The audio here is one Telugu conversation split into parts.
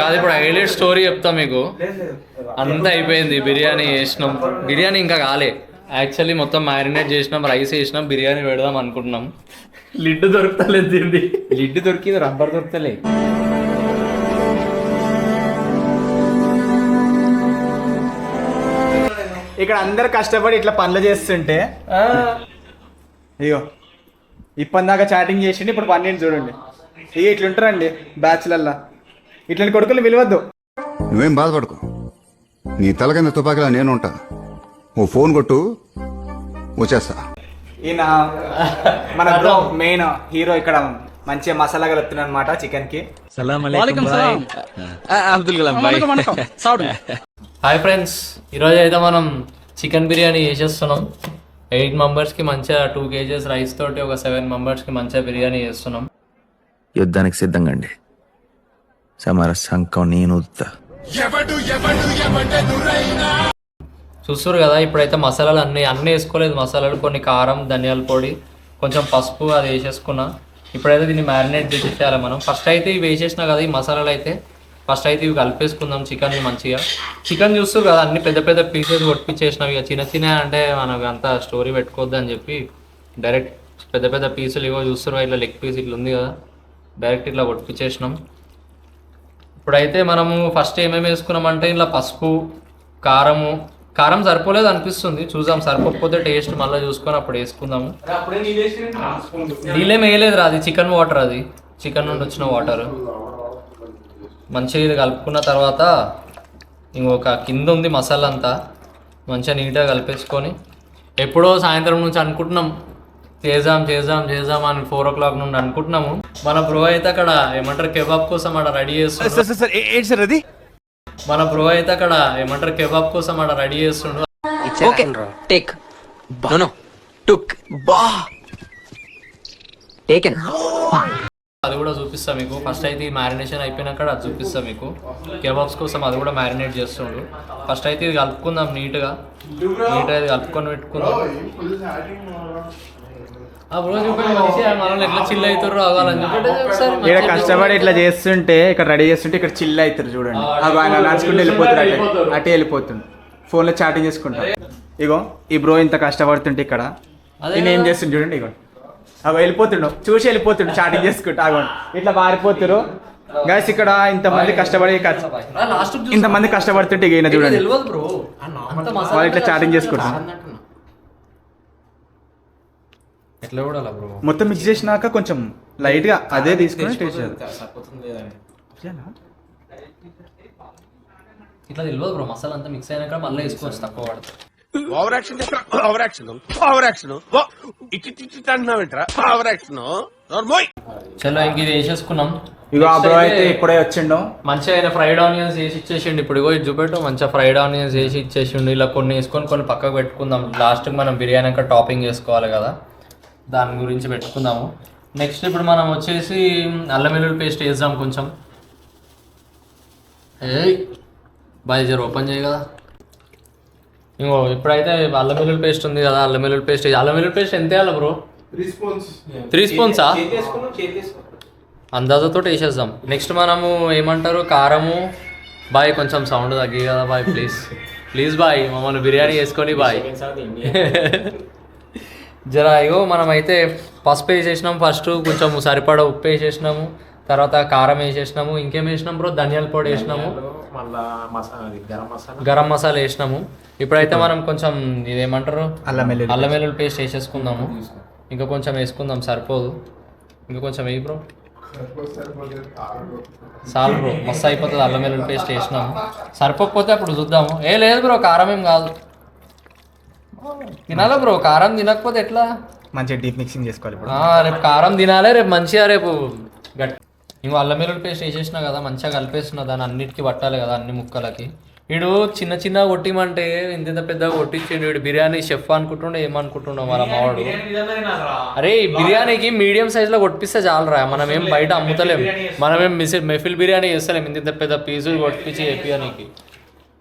కాదు ఇప్పుడు హైలైట్ స్టోరీ చెప్తా మీకు. అంతా అయిపోయింది, బిర్యానీ చేసినాం. బిర్యానీ ఇంకా కాలే, యాక్చువల్లీ మొత్తం మ్యారినేట్ చేసినాం, రైస్ వేసినాం, బిర్యానీ పెడదాం అనుకుంటున్నాం. లిడ్ దొరుకుతలేదు, తిండి లిడ్ దొరికింది, రబ్బర్ దొరుకుతలే. ఇక్కడ అందరు కష్టపడి ఇట్లా పనులు చేస్తుంటే అయ్యో ఇప్పటిదాకా చాటింగ్ చేసిండి, ఇప్పుడు పన్నెండు చూడండి. ఇక ఇట్లుంటారండి బ్యాచ్లల్లా. ఇట్లాంటి కొడుకులు విలువద్దు. నువ్వేం బాధపడకు, నీ తల కింద తుపాకిలా నేను ఉంటా. ఓ ఫోన్ కొట్టు, వచ్చేస్తా. ఈయన మన బ్రో మెయిన్ హీరో. ఇక్కడ మంచిగా మసాలా కలుపుతున్నా అనమాట చికెన్ కి. హాయ్ ఫ్రెండ్స్, ఈరోజు అయితే మనం చికెన్ బిర్యానీ చేసేస్తున్నాం. 8 మెంబర్స్కి మంచిగా 2 kgs రైస్ తోటి ఒక 7 మెంబర్స్కి మంచిగా బిర్యానీ చేస్తున్నాం. యుద్ధానికి సిద్ధంగా అండి. సమర సంకం నేను చూస్తారు కదా, ఇప్పుడైతే మసాలాలు అన్నీ వేసుకోలేదు. మసాలాలు కొన్ని కారం, ధనియాల పొడి, కొంచెం పసుపు అది వేసేసుకున్నా. ఇప్పుడైతే దీన్ని మ్యారినేట్ చేసేసేయాలి మనం. ఫస్ట్ అయితే ఇవి వేసేసినా కదా ఈ మసాలాలు అయితే, ఫస్ట్ అయితే ఇవి కలిపేసుకుందాం చికెన్ మంచిగా. చికెన్ చూస్తారు కదా, అన్ని పెద్ద పెద్ద పీసెస్ కొట్టించేసినాం. ఇక చిన్న చిన్న అంటే మనకు అంత స్టోరీ పెట్టుకోవద్దు అని చెప్పి డైరెక్ట్ పెద్ద పెద్ద పీసులు ఇవో చూస్తారు, ఇట్లా లెగ్ పీస్ ఇట్లా ఉంది కదా, డైరెక్ట్ ఇట్లా కొట్టించేసినాం. ఇప్పుడైతే మనము ఫస్ట్ ఏమేమి వేసుకున్నామంటే ఇలా పసుపు, కారం సరిపోలేదు అనిపిస్తుంది, చూద్దాం. సరిపోకపోతే టేస్ట్ మళ్ళీ చూసుకొని అప్పుడు వేసుకుందాము. నీళ్ళేం వేయలేదు రా, అది చికెన్ వాటర్, అది చికెన్ నుండి వచ్చిన వాటర్. మంచిగా ఇది కలుపుకున్న తర్వాత ఇంకొక కింద ఉంది మసాలా అంతా మంచిగా నీట్గా కలిపేసుకొని, ఎప్పుడో సాయంత్రం నుంచి అనుకుంటున్నాం చేద్దాం అని 4 o'clock నుండి అనుకుంటున్నాము. మన బ్రో అయితే అక్కడ ఏమంటారు కెబాబ్ కోసం అక్కడ రెడీ చేస్తుండ్రు. మన బ్రో అయితే అక్కడ ఏమంటారు కెబాబ్ కోసం అక్కడ రెడీ చేస్తుండ్రు. అది కూడా చూపిస్తా మీకు. ఫస్ట్ అయితే ఈ మ్యారినేషన్ అయిపోయినాక అది చూపిస్తా మీకు. కెబాబ్స్ కోసం అది కూడా మ్యారినేట్ చేస్తుండ్రు. ఫస్ట్ అయితే ఇది కలుపుకుందాం నీట్గా ఇది కలుపుకొని పెట్టుకుందాం. ఇక్కడ కష్టపడి ఇట్లా చేస్తుంటే, ఇక్కడ రెడీ చేస్తుంటే ఇక్కడ చిల్ అవుతారు చూడండి. ఆయన నడుచుకుంటూ వెళ్ళిపోతారు, అటే వెళ్ళిపోతుంది, ఫోన్లో చాటింగ్ చేసుకుంటా. ఇగో ఈ బ్రో ఇంత కష్టపడుతుంటే ఇక్కడ నేను ఏం చేస్తుంది చూడండి. ఇగో అవి వెళ్ళిపోతుండు, చూసి వెళ్ళిపోతుండు చాటింగ్ చేసుకుంటా. అగోండి ఇట్లా మారిపోతారు గైస్. ఇక్కడ ఇంతమంది కష్టపడుతుంటే ఇక ఈయన చూడండి వాళ్ళు ఇట్లా చాటింగ్ చేసుకుంటారు. ఎట్లా కూడా బ్రో మొత్తం మిక్స్ చేసినాక కొంచెం లైట్ గా అదే తీసుకుని టేస్ట్ ఇట్లా తెలియదు బ్రో. మసాలా అంతా మిక్స్ అయినాక మళ్ళీ వేసుకోవచ్చు, తక్కువ పడుతుంది. చలో ఇంక ఇది వేసేసుకున్నాం. ఇగో ఆ బ్రో అయితే ఇప్పుడే వచ్చిండు, మంచిగా ఆయన ఫ్రైడ్ ఆనియన్స్ వేసి ఇచ్చేసిండు. ఇప్పుడు ఇగో ఇది చూపెట్టు, మంచిగా ఫ్రైడ్ ఆనియన్స్ వేసి ఇచ్చేసిండు. ఇలా కొన్ని వేసుకొని కొన్ని పక్కకు పెట్టుకుందాం. లాస్ట్కి మనం బిర్యానీ అంతా టాపింగ్ చేసుకోవాలి కదా, దాని గురించి పెట్టుకుందాము. నెక్స్ట్ ఇప్పుడు మనం వచ్చేసి అల్లం వెల్లుల్లి పేస్ట్ వేద్దాం కొంచెం. బాయ్ జర ఓపెన్ చేయ కదా. ఇంకో ఇప్పుడైతే అల్లం వెల్లుల్లి పేస్ట్ ఉంది కదా, అల్లం వెల్లుల్లి పేస్ట్ ఎంత వేయాలి బ్రో? 3 స్పూన్సా? అందాజతో వేసేద్దాం. నెక్స్ట్ మనము ఏమంటారు కారము. బాయ్ కొంచెం సౌండ్ తగ్గి కదా బాయ్, ప్లీజ్ బాయ్, మమ్మల్ని బిర్యానీ వేసుకొని బాయ్. జరా ఇగో మనమైతే పసుపు వేసేసినాము, ఫస్ట్ కొంచెం సరిపడా ఉప్పు వేసేసినాము, తర్వాత కారం వేసేసినాము, ఇంకేం వేసినాం బ్రో, ధనియాల పొడి వేసినాము, గరం మసాలా వేసినాము. ఇప్పుడైతే మనం కొంచెం ఇదేమంటారు అల్లం వెల్లుల్లి పేస్ట్ వేసేసుకుందాము. ఇంకా కొంచెం వేసుకుందాం, సరిపోదు, ఇంకా కొంచెం వేయి బ్రో. చాలు బ్రో, మస్తు అయిపోతుంది. అల్లం వెల్లుల్లి పేస్ట్ వేసినాము, సరిపోకపోతే అప్పుడు చూద్దాము. లేదు బ్రో, కారం ఏం కాదు, తినాలా బ్రో. కారం తినకపోతే ఎట్లా? మంచిగా డీప్ మిక్సింగ్ చేసుకోవాలి. రేపు కారం తినాలి, రేపు మంచిగా రేపు ఇంకో అల్లం వెల్లుల్లి పేస్ట్ వేసేసినా కదా, మంచిగా కలిపేస్తున్నా, దాన్ని అన్నిటికీ పట్టాలి కదా అన్ని ముక్కలకి. వీడు చిన్న చిన్న కొట్టిమంటే ఇంత పెద్దగా కొట్టించిండు. వీడు బిర్యానీ షెఫ్ అనుకుంటుండే, ఏమనుకుంటుండో వాళ్ళ మావాడు. అరే బిర్యానీకి మీడియం సైజులో కొట్టిస్తే చాలరా, మనం ఏం బయట అమ్ముతలేం, మనమేం మెఫిల్ బిర్యానీ చేస్తలేం. ఇంత పెద్ద పీసులు కొట్టించి బిర్యానీకి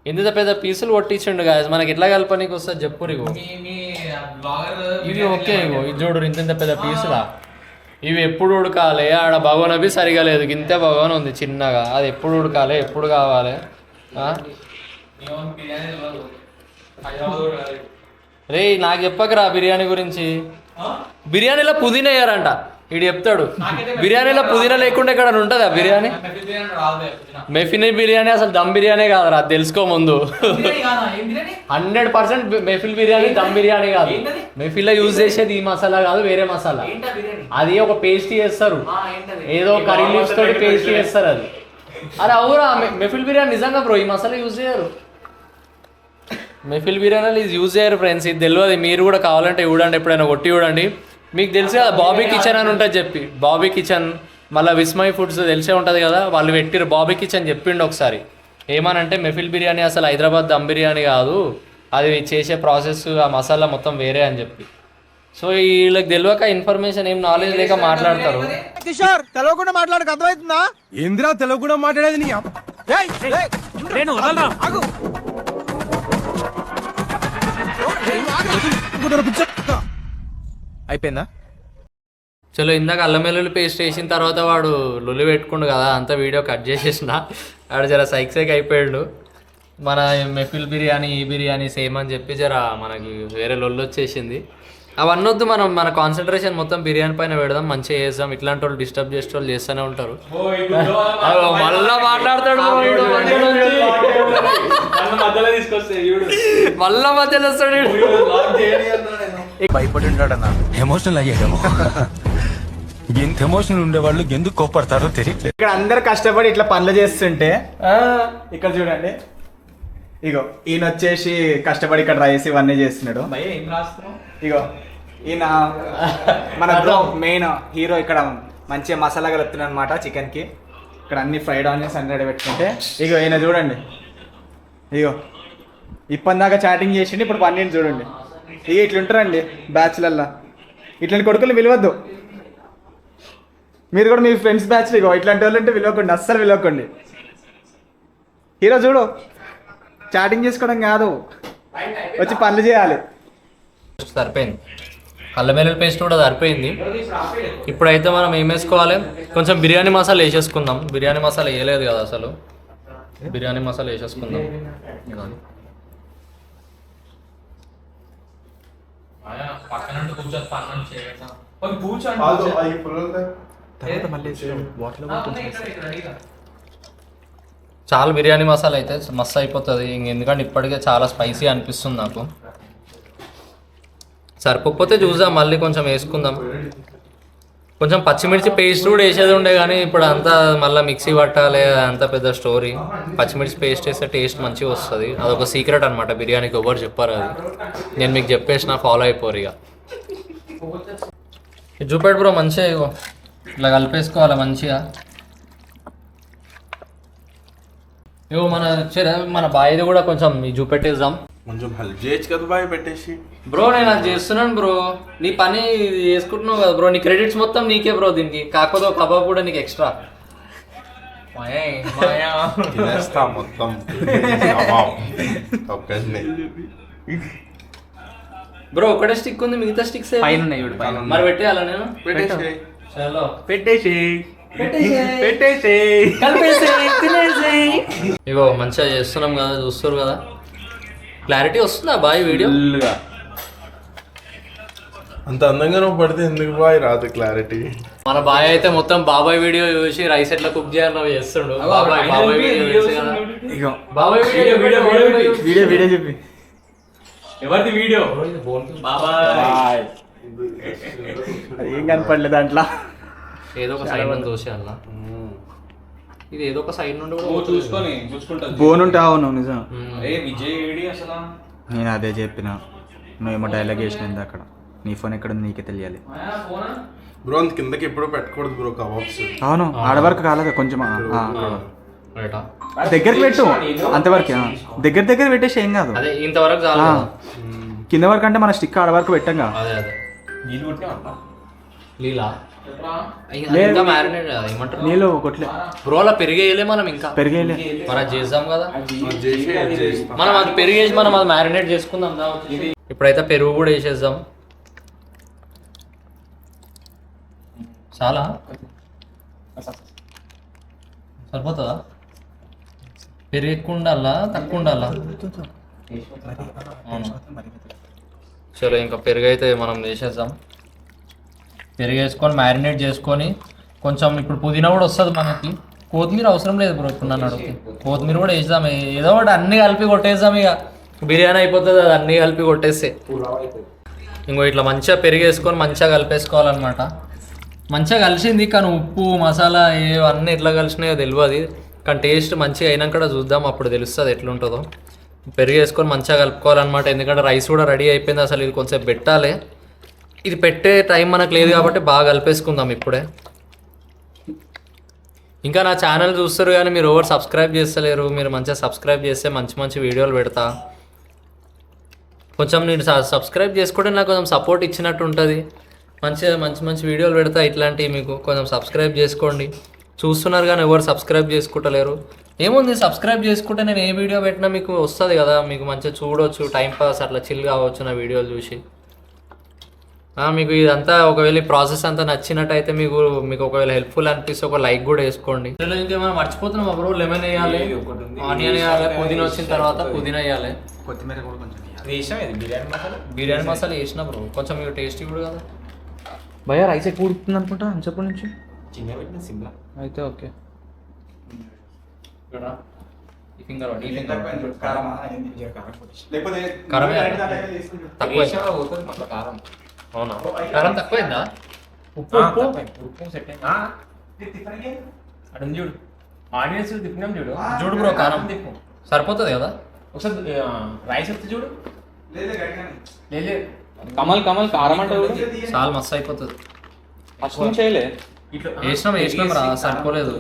ఇంత పెద్ద పీసులు కొట్టించిండు గాయస్. మనకి ఎట్లా కలపనీకి వస్తుంది చెప్పు. ఇగో ఇవి ఓకే, ఇగో ఇది చూడు ఇంత పెద్ద పీసులా. ఇవి ఎప్పుడు ఉడకాలి, ఆడ భగవన్ అవి సరిగా లేదు, ఇంతే భగవన్ ఉంది చిన్నగా, అది ఎప్పుడు ఉడకాలి, ఎప్పుడు కావాలి. రే నాకు చెప్పకరా బిర్యానీ గురించి. బిర్యానీలో పుదీనా వేయారంట, వీడు చెప్తాడు. బిర్యానీలో పుదీనా లేకుండా ఎక్కడ ఉంటుందా బిర్యానీ? మెఫిల్ బిర్యానీ అసలు దమ్ బిర్యానీ కాదురా, అది తెలుసుకో ముందు. 100% మెఫిల్ బిర్యానీ దమ్ బిర్యానీ కాదు. మెఫిల్లో యూజ్ చేసేది ఈ మసాలా కాదు, వేరే మసాలా. అది ఒక పేస్ట్ చేస్తారు, ఏదో కర్రీ లీవ్స్ తోటి పేస్ట్ చేస్తారు అది. అరే అవురా, మెఫిల్ బిర్యానీ నిజంగా బ్రో ఈ మసాలా యూజ్ చేయరు. మెఫిల్ బిర్యానీ యూజ్ చేయరు ఫ్రెండ్స్, ఇది తెలియదు. మీరు కూడా కావాలంటే చూడండి, ఎప్పుడైనా కొట్టి చూడండి. మీకు తెలుసు కదా బాబీ కిచెన్ అని ఉంటుంది చెప్పి, బాబీ కిచెన్ మళ్ళీ విస్మయ్ ఫుడ్స్ తెలిసే ఉంటుంది కదా, వాళ్ళు పెట్టిరు బాబీ కిచెన్ చెప్పిండు ఒకసారి. ఏమనంటే మెఫిల్ బిర్యానీ అసలు హైదరాబాద్ దమ్ బిర్యానీ కాదు, అది చేసే ప్రాసెస్ ఆ మసాలా మొత్తం వేరే అని చెప్పి. సో వీళ్ళకి తెలియక ఇన్ఫర్మేషన్ ఏం నాలెడ్జ్ లేక మాట్లాడతారు. కిషోర్ తెలవకుండా మాట్లాడక అర్థమవుతుందా? ఏంద్రా తెలవకుండా మాట్లాడేది నీ అయిపోయిందా? చలో ఇందాక అల్లం వెల్లుల్లి పేస్ట్ వేసిన తర్వాత వాడు లొల్లి పెట్టుకుండు కదా, అంతా వీడియో కట్ చేసేసిన. వాడు జర సైక్ అయిపోయాడు. మన మెఫిల్ బిర్యానీ ఈ బిర్యానీ సేమ్ అని చెప్పి జర మనకి వేరే లొల్లి వచ్చేసింది. అవన్నీ వద్దు, మనం మన కాన్సన్ట్రేషన్ మొత్తం బిర్యానీ పైన పెడదాం, మంచిగా చేద్దాం. ఇట్లాంటి వాళ్ళు డిస్టర్బ్ చేసే వాళ్ళు చేస్తూనే ఉంటారు. మళ్ళా మాట్లాడతాడు, మళ్ళా మధ్యలో వస్తాడు. భయపడి ఉంటాడన్నా, ఎమోషనల్ అయ్యాడేమో. ఎంత ఎమోషనల్ ఉండేవాళ్ళు ఎందుకు కోపడతారో తెలియట్లేదు. ఇక్కడ అందరు కష్టపడి ఇట్లా పనులు చేస్తుంటే ఇక్కడ చూడండి, ఇగో ఈయన వచ్చేసి కష్టపడి ఇక్కడ రైస్ ఇవన్నీ చేస్తున్నాడు. ఇగో ఈయన మన బ్రో మెయిన్ హీరో, ఇక్కడ మంచిగా మసాలా కలుపుతున్నాడు అనమాట చికెన్కి. ఇక్కడ అన్ని ఫ్రైడ్ ఆనియన్స్ అన్ని రెడీ పెట్టుకుంటే, ఇగో ఈయన చూడండి, ఇగో ఇప్పటిదాకా చాటింగ్ చేసిండి, ఇప్పుడు పన్నీని చూడండి. ఇక ఇట్లుంటారండి బ్యాచ్లల్లా, ఇట్లాంటి కొడుకులు విలువద్దు. మీరు కూడా మీ ఫ్రెండ్స్ బ్యాచ్లు ఇగో ఇట్లాంటి వాళ్ళు ఉంటే విలువకండి, అస్సలు విలువకండి. హీరో చూడు, చాటింగ్ చేసుకోవడం కాదు, వచ్చి పనులు చేయాలి. సరిపోయింది, అల్లం వెల్లుల్లి పేస్ట్ కూడా సరిపోయింది. ఇప్పుడైతే మనం ఏం వేసుకోవాలి, కొంచెం బిర్యానీ మసాలా వేసేసుకుందాం. బిర్యానీ మసాలా వేయలేదు కదా అసలు, బిర్యానీ మసాలా వేసేసుకుందాం. చాలా బిర్యానీ మసాలా అయితే మస్తు అయిపోతుంది. ఎందుకంటే ఇప్పటికే చాలా స్పైసీ అనిపిస్తుంది నాకు. సరిపోకపోతే చూద్దాం, మళ్ళీ కొంచెం వేసుకుందాం. కొంచెం పచ్చిమిర్చి పేస్ట్ కూడా వేసేది ఉండే, కానీ ఇప్పుడు అంతా మళ్ళీ మిక్సీ పట్టాలి, అంత పెద్ద స్టోరీ. పచ్చిమిర్చి పేస్ట్ వేస్తే టేస్ట్ మంచిగా వస్తుంది. అదొక సీక్రెట్ అనమాట బిర్యానీకి, ఎవరు చెప్పారు అది, నేను మీకు చెప్పేసిన, ఫాలో అయిపోరు. ఇక ఇది చూపెట్టు బ్రో, మంచిగా ఇగో ఇట్లా కలిపేసుకోవాలి మంచిగా. ఇగో మన బాయ్ది కూడా కొంచెం చూపెట్టేద్దాం. కొంచెం హెల్ప్ చేయొచ్చు కదా బాయ్, పెట్టేసి. బ్రో నేను అది చేస్తున్నాను బ్రో, నీ పని చేసుకుంటున్నావు కదా బ్రో, నీ క్రెడిట్స్ మొత్తం నీకే బ్రో దీనికి. కాకపోతే ఒక కబాబ్ కూడా నీకు ఎక్స్ట్రా. తినేస్తా మొత్తం బ్రో ఒకటే స్టిక్ ఉంది, మిగతా స్టిక్స్ మరి పెట్టేయాలా నేను? చలో పెట్టేసి ఇగో మంచిగా చేస్తున్నాం కదా, చూస్తారు కదా. క్లారిటీ వస్తుందా బాయ్ వీడియో? అంత అందంగా నువ్వు పడితే ఎందుకు బాయ్ రాదు క్లారిటీ. మన బాయ్ అయితే మొత్తం బాబాయ్ వీడియో చూసి రైస్ ఎట్లా కుక్ చేయాలని చేస్తుండు. బాబాయ్ వీడియో ఇగో బాబాయ్ వీడియో చెప్పి ఎవరిది వీడియో? బాబాయ్ ఏం కనపడలేదు దాంట్లో. ఏదో ఒక సైడ్ నుండి దోసేయాల, ఇది ఏదో ఒక సైడ్ నుండి కూడా చూసుకుంటా. బోన్ ఉంటే అవును నిజం. విజయ్ అసలు నేను అదే చెప్పిన, నువ్వేమో డైలాగ్ వేసినది అక్కడ. నీ ఫోన్ ఎక్కడ ఉంది నీకే తెలియాలి బ్రో. అంత కిందకి ఎప్పుడు పెట్టకూడదు బ్రో కబాబ్స్. అవును, ఆడవరకు కాలేదు కొంచెం దగ్గరికి పెట్టు, అంతవరకు దగ్గర పెట్టేసి ఏం కాదు. అదే ఇంతవరకు చాలు. కింద వరకు అంటే మన స్టిక్ ఆడవరకు పెట్టంగా. అదే లీలా నీళ్ళు కొట్లే బ్రోలా పెరిగేయలే మనం, ఇంకా పెరిగేయలే మనం చేద్దాం కదా. మనం అది పెరిగేసి మనం అది మ్యారినేట్ చేసుకుందాం. ఇప్పుడైతే పెరుగు కూడా వేసేద్దాం. చాలా సరిపోతుందా? పెరుగు ఎక్కువ ఉండాలా తక్కువ ఉండాలా? అవును. చలో ఇంకా పెరుగు అయితే మనం చేసేద్దాం. పెరుగు వేసుకొని మ్యారినేట్ చేసుకొని కొంచెం ఇప్పుడు పుదీనా కూడా వస్తుంది మనకి. కొత్తిమీర అవసరం లేదు బ్రో ఇప్పుడు నన్ను అడిగితే. కొత్తిమీర కూడా వేద్దాం, ఏదో ఒకటి అన్నీ కలిపి కొట్టేద్దాం. ఇక బిర్యానీ అయిపోతుంది అది అన్నీ కలిపి కొట్టేస్తే. ఇంకో ఇట్లా మంచిగా పెరుగు వేసుకొని మంచిగా కలిపేసుకోవాలన్నమాట. మంచిగా కలిసింది కానీ ఉప్పు మసాలా ఏవన్నీ ఎట్లా కలిసినాయో తెలియదు, కానీ టేస్ట్ మంచిగా అయినాక చూద్దాం, అప్పుడు తెలుస్తుంది ఎట్లుంటుందో. పెరుగు వేసుకొని మంచిగా కలుపుకోవాలన్నమాట. ఎందుకంటే రైస్ కూడా రెడీ అయిపోయింది, అసలు ఇది కొంచెం పెట్టాలి. ఇది పెట్టే టైం మనకు లేదు కాబట్టి బాగా కలిపేసుకుందాం ఇప్పుడే. ఇంకా నా ఛానల్ చూస్తారు కానీ మీరు ఎవరు సబ్స్క్రైబ్ చేస్తలేరు. మీరు మంచిగా సబ్స్క్రైబ్ చేస్తే మంచి మంచి వీడియోలు పెడతా. కొంచెం నేను సబ్స్క్రైబ్ చేసుకుంటే నాకు కొంచెం సపోర్ట్ ఇచ్చినట్టు ఉంటుంది. మంచిగా మంచి మంచి వీడియోలు పెడతా ఇట్లాంటివి. మీకు కొంచెం సబ్స్క్రైబ్ చేసుకోండి. చూస్తున్నారు కానీ ఎవరు సబ్స్క్రైబ్ చేసుకుంటలేరు. ఏముంది, సబ్స్క్రైబ్ చేసుకుంటే నేను ఏ వీడియో పెట్టినా మీకు వస్తుంది కదా, మీకు మంచిగా చూడవచ్చు, టైంపాస్ అట్లా చిల్ కావచ్చు నా వీడియోలు చూసి. మీకు ఇదంతా ఒకవేళ ఈ ప్రాసెస్ అంతా నచ్చినట్టయితే మీకు ఒకవేళ హెల్ప్ఫుల్ అనిపిస్తే ఒక లైక్ కూడా వేసుకోండి. ఇంకేమైనా మర్చిపోతున్నాం బ్రో? లెమన్ వేయాలి, ఆనియన్ వేయాలి, పుదీనా వచ్చిన తర్వాత పుదీనా వేయాలి, కొత్తిమీర కూడా కొంచెం బిర్యానీ మసాలా వేసిన బ్రో. కొంచెం మీకు టేస్టీ కూడా కదా భయ్యా. రైస్ ఎక్కువ ఉడుకుతుంది అనుకుంటా అంచప్పటి నుంచి. అయితే ఓకే. అవునా? కారం తక్కువైందా? ఉప్పు చూడు ఆనియన్స్ తిప్పినాం చూడు. చూడు బ్రో, కారం సరిపోతుంది కదా? ఒకసారి రైస్ వస్తే చూడు. లేదు కమల్ కారం అంటే చాలా మస్తు అయిపోతుంది. ఫస్ట్ నుంచి చేయలే. వేసినాం రా, సరిపోలేదు.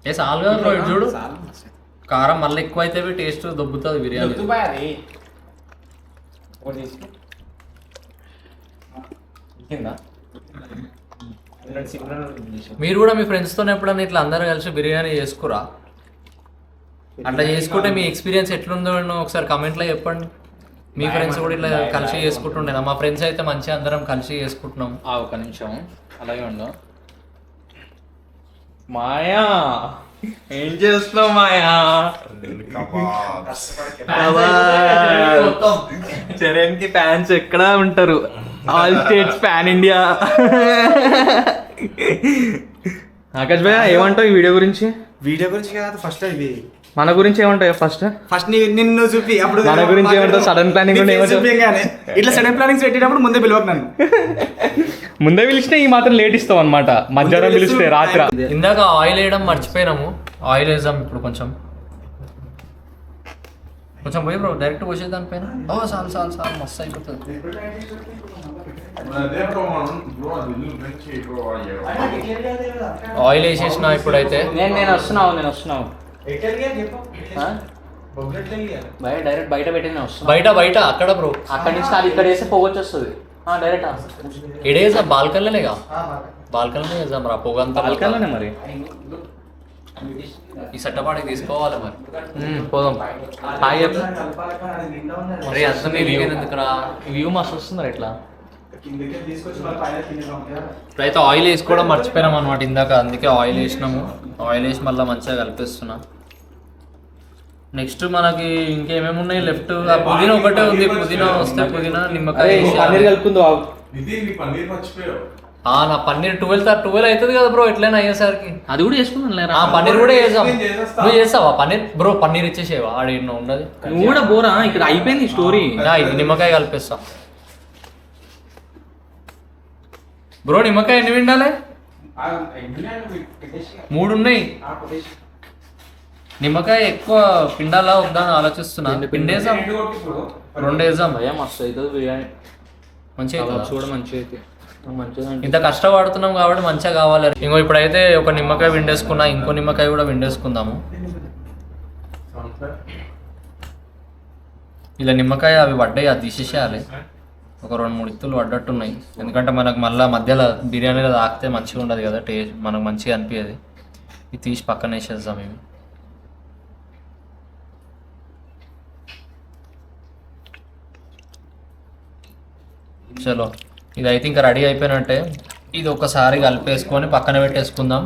ఏ చాలు కదా బ్రో, ఇటు చూడు. కారం మళ్ళీ ఎక్కువ అయితే టేస్ట్ దొబ్బుతుంది బిర్యానీ. మీరు కూడా మీ ఫ్రెండ్స్తో ఎప్పుడన్నా ఇట్లా అందరూ కలిసి బిర్యానీ చేసుకురా? అట్లా చేసుకుంటే మీ ఎక్స్పీరియన్స్ ఎట్లుందో ఒకసారి కమెంట్లో చెప్పండి. మీ ఫ్రెండ్స్ కూడా ఇట్లా కలిసి చేసుకుంటుండేనా? మా ఫ్రెండ్స్ అయితే మంచిగా అందరం కలిసి చేసుకుంటున్నాం. ఒక నిమిషం అలాగే ఉండవు. మాయా ఏం చేస్తున్నావు మాయా? చరణ్ కి ఫ్యాన్స్ ఎక్కడ ఉంటారు? All states pan India. Akash భయ్య ఏమంటావు ఈ వీడియో గురించి? వీడియో గురించి కాదు, ఫస్ట్ ఇవి మన గురించి ఏమంటావు? ఫస్ట్ నిన్ను చూపి అప్పుడు మన గురించి ఏమంటావు? సడన్ ప్లానింగ్ ఇట్లా సడన్ ప్లానింగ్స్ పెట్టేటప్పుడు ముందే పిలవకు నన్ను. ముందే పిలిచినా ఈ మాత్రం లేట్ ఇస్తావు అనమాట. మధ్యాహ్నం పిలిస్తే రాత్రి. ఇందాక ఆయిల్ వేయడం మర్చిపోయినాము. ఆయిల్ వేద్దాం ఇప్పుడు. కొంచెం పోయి బ్రో, డైరెక్ట్ పోసే దానిపైన. చాలు మస్తు అయిపోతుంది. ఆయిల్ వేసేసిన ఇప్పుడైతే. నేను వస్తున్నావు డైరెక్ట్ బయట పెట్టిన బయట అక్కడ బ్రో, అక్కడి నుంచి అది ఇక్కడ వేస్తే పొగ వచ్చేస్తుంది డైరెక్ట్. ఎడేసాం బాల్కనీలేగా, బాల్కనీలో వేద్దాం రా పొగ అంతా. బాల్కనీలోనే మరి. ఈ సట్టపాటికి తీసుకోవాలి మరి. పోదాం. అరే అంత ఎందుకురా, వ్యూ మస్తు వస్తుంది ఇట్లా. ఇప్పుడైతే ఆయిల్ వేసుకోవడం మర్చిపోయినాం అనమాట ఇందాక, అందుకే ఆయిల్ వేసినాము. ఆయిల్ వేసి మళ్ళీ మంచిగా కలిపేస్తున్నా. నెక్స్ట్ మనకి ఇంకేమేమి ఉన్నాయి లెఫ్ట్? పుదీనా ఒకటే ఉంది. పుదీనా వస్తే పుదీనా, నిమ్మకాయ కలుపుకుందో. నా పన్నీర్ 12 అవుతుంది కదా బ్రో ఎట్లయినా అయ్యేసరికి. అది కూడా వేసుకుందాం. పన్నీర్ కూడా వేసాం. నువ్వు చేస్తావా పన్నీర్? బ్రో పన్నీర్ ఇచ్చేసేవా? ఆడ ఉండదు. నువ్వు కూడా బోరా, ఇక్కడ అయిపోయింది స్టోరీ. ఇది నిమ్మకాయ కలిపేస్తా బ్రో. నిమ్మకాయ ఎన్ని పిండాలి? 3 ఉన్నాయి. నిమ్మకాయ ఎక్కువ పిండాలా వద్దా అని ఆలోచిస్తున్నా. పిండేసాం, 2 వేసాం. మస్తు అవుతుంది బిర్యానీ. మంచిగా చూడ మంచిగా అయితే. ఇంత కష్టపడుతున్నాం కాబట్టి మంచిగా కావాలి. ఇంకో ఇప్పుడైతే ఒక నిమ్మకాయ విండేసుకున్నా, ఇంకో నిమ్మకాయ కూడా విండేసుకుందాము. ఇలా నిమ్మకాయ అవి పడ్డాయి, అది తీసేసేయాలి. ఒక 2-3 ఇత్తులు పడ్డట్టున్నాయి. ఎందుకంటే మనకు మళ్ళీ మధ్యలో బిర్యానీలో తాకితే మంచిగా ఉండదు కదా, టేస్ట్ మనకు మంచిగా అనిపించేది. ఇది తీసి పక్కన వేసేద్దాం. ఇవి చలో, ఇది అయితే ఇంకా రెడీ అయిపోయినట్టే. ఇది ఒకసారి కలిపేసుకొని పక్కన పెట్టేసుకుందాం.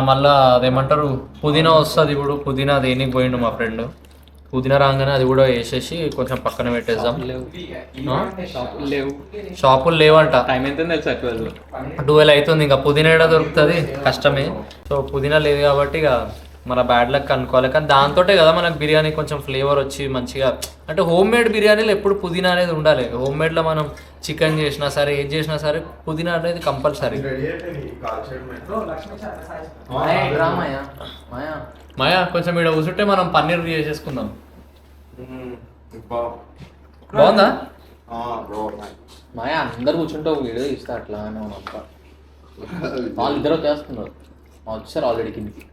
మళ్ళా అదేమంటారు పుదీనా వస్తుంది. ఇప్పుడు పుదీనా దేనికి పోయిండు మా ఫ్రెండ్. పుదీనా రాగానే అది కూడా వేసేసి కొంచెం పక్కన పెట్టేద్దాం. షాపులు లేవంట. టైం ఎంత తెలుసా 12 అవుతుంది. ఇంకా పుదీనా ఏడా దొరుకుతుంది, కష్టమే. సో పుదీనా లేదు కాబట్టి ఇక మన బ్యాడ్ లక్ అనుకోవాలి. కానీ దాంతోటే కదా మనకు బిర్యానీ కొంచెం ఫ్లేవర్ వచ్చి మంచిగా, అంటే హోమ్ మేడ్ బిర్యానీలో ఎప్పుడు పుదీనా అనేది ఉండాలి. హోమ్ మేడ్లో మనం చికెన్ చేసినా సరే ఏది చేసినా సరే పుదీనా అనేది కంపల్సరీ. మాయా కొంచెం ఇక్కడ కూర్చుంటే మనం పన్నీర్ చేసేసుకుందాం. బాగుందా మాయా? అందరు కూర్చుంటావు వీడియో ఇస్తా అట్లా వాళ్ళు ఇద్దరు వచ్చేస్తున్నారు, వచ్చారు ఆల్రెడీ కిందికి.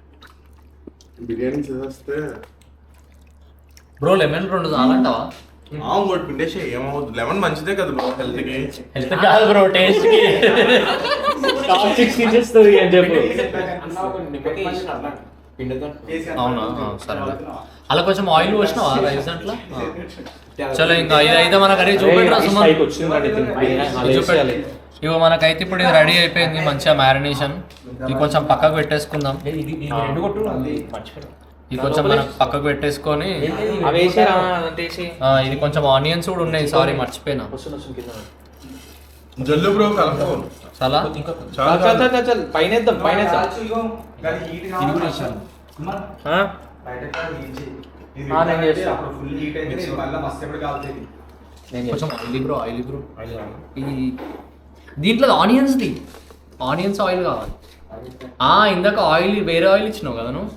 బిర్యానీ చేస్తే బ్రో లెమన్ 2 చాలంటావా? ఇంకోటి పిండేసి ఏమవుతుంది, లెమన్ మంచిదే కదా బ్రో హెల్త్కి. హెల్త్ కాదు బ్రో, టేస్ట్ కి. అవునా సరే. అలా కొంచెం ఆయిల్ పోసినావా రైస్ దాంట్లో? చలో ఇంకా ఇదైతే మనకు అడిగి చూపెట్టరా సుమన్. చూపెట్టాలి. ఇగో మనకైతే ఇప్పుడు ఇది రెడీ అయిపోయింది మంచిగా మ్యారినేషన్. ఇది కొంచెం పక్కకు పెట్టేసుకుందాం. ఇది కొంచెం మనం పక్కకు పెట్టేసుకొని ఇది కొంచెం ఆనియన్స్ కూడా ఉన్నాయి. సారీ మర్చిపోయినా. జల్లు బ్రో కలుపు. చాలా పైన కొంచెం ఆయిలీ బ్రో, ఆయిలీ బ్రో. ఇది దీంట్లో ఆనియన్స్ది, ఆనియన్స్ ఆయిల్ కావాలి. ఇందాక ఆయిల్ వేరే ఆయిల్ ఇచ్చినావు కదా నువ్వు.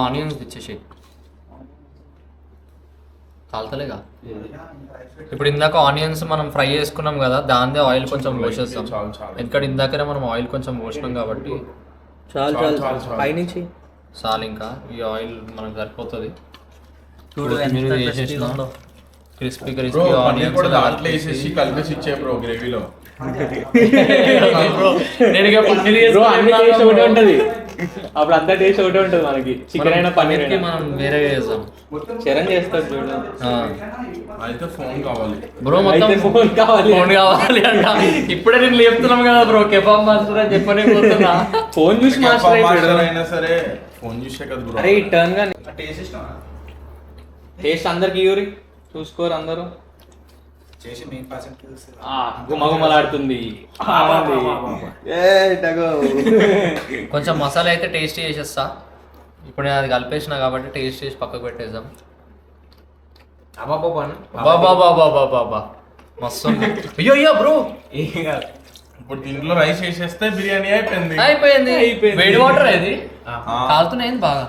ఆనియన్స్ ఇచ్చేసి కాలుతలేగా. ఇప్పుడు ఇందాక ఆనియన్స్ మనం ఫ్రై చేసుకున్నాం కదా, దాందే ఆయిల్ కొంచెం పోసేస్తాం. ఎందుకంటే ఇందాకనే మనం ఆయిల్ కొంచెం పోసినాం కాబట్టి పైనుంచి చాలు. ఇంకా ఈ ఆయిల్ మనకు సరిపోతుంది. క్రిస్పీ బ్రో పన్నీర్ కూడా దాంట్లో వేసేసి కలిపేసి ఇచ్చే బ్రో గ్రేవీలో. ఉంటది అప్పుడు అంతా టేస్ట్ ఒకటే ఉంటది మనకి. చికెన్ అయినా పన్నీర్ కి మనం వేరే చేస్తాం. చరణ్ చేస్తాడు చూడు. అయితే ఫోన్ కావాలి బ్రో, మొత్తం ఫోన్ కావాలి అంట. ఇప్పుడే నేను లేపుతున్నాం కదా బ్రో, కెబాబ్ మాస్టర్ అని చెప్పనే పోతున్నా. ఫోన్ చూసి మాస్టర్ అయినా సరే ఫోన్ చూసే కదా బ్రో. అరే టర్న్ గా టేస్ట్ అందరికి యూరి చూసుకోరు అందరూ. గుమగుమలాడుతుంది. కొంచెం మసాలా అయితే టేస్ట్ చేసేస్తా. ఇప్పుడు నేను అది కలిపేసిన కాబట్టి టేస్ట్ చేసి పక్కకు పెట్టేద్దాం. బాబా మస్తు అయ్యో అయ్యో బ్రో. ఇప్పుడు దీంట్లో రైస్ వేసేస్తే బిర్యానీ అయిపోయింది. వేడి వాటర్ అది కాలుతున్నాయి బాగా